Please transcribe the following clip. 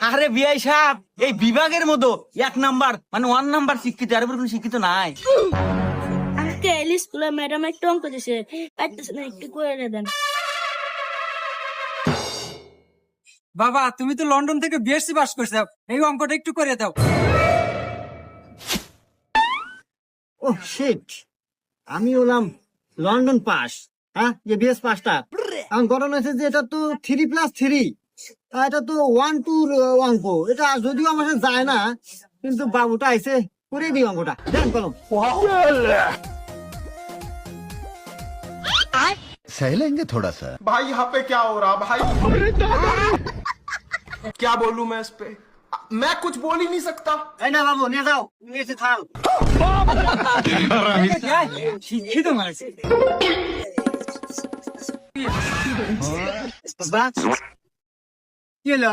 আরে বিআই সাহেব, এই বিভাগের মতো 1 নাম্বার মানে 1 নাম্বার শিক্ষিত, আর কোনো শিক্ষিত নাই। আজকে স্কুলে ম্যাডাম একটু অঙ্ক দিছে, পারতেছে না, একটু করে দেন। বাবা তুমি তো লন্ডন থেকে বিএসসি পাস করছো, এই অঙ্কটা একটু করে দাও। ও শিট, আমি হলাম লন্ডন পাস। হ্যাঁ, যে বিএস পাসটা আমার গঠন হয়েছে যে এটা তো 3+3, এটা তো 1-2 অঙ্ক। এটা যদিও আমার সাথে যায় না, কিন্তু বাবুটা আইসে করে দিই অঙ্কটা। দেন কলম। सहलेंगे थोड़ा सा। भाई यहाँ पे क्या हो रहा भाई? क्या बोलूं मैं इस पे? मैं कुछ बोल ही नहीं सकता। এই না বাবু, নিয়ে যাও, নিয়ে এসে থাল। শিক্ষিত মানুষ। বাবা, কি হলো?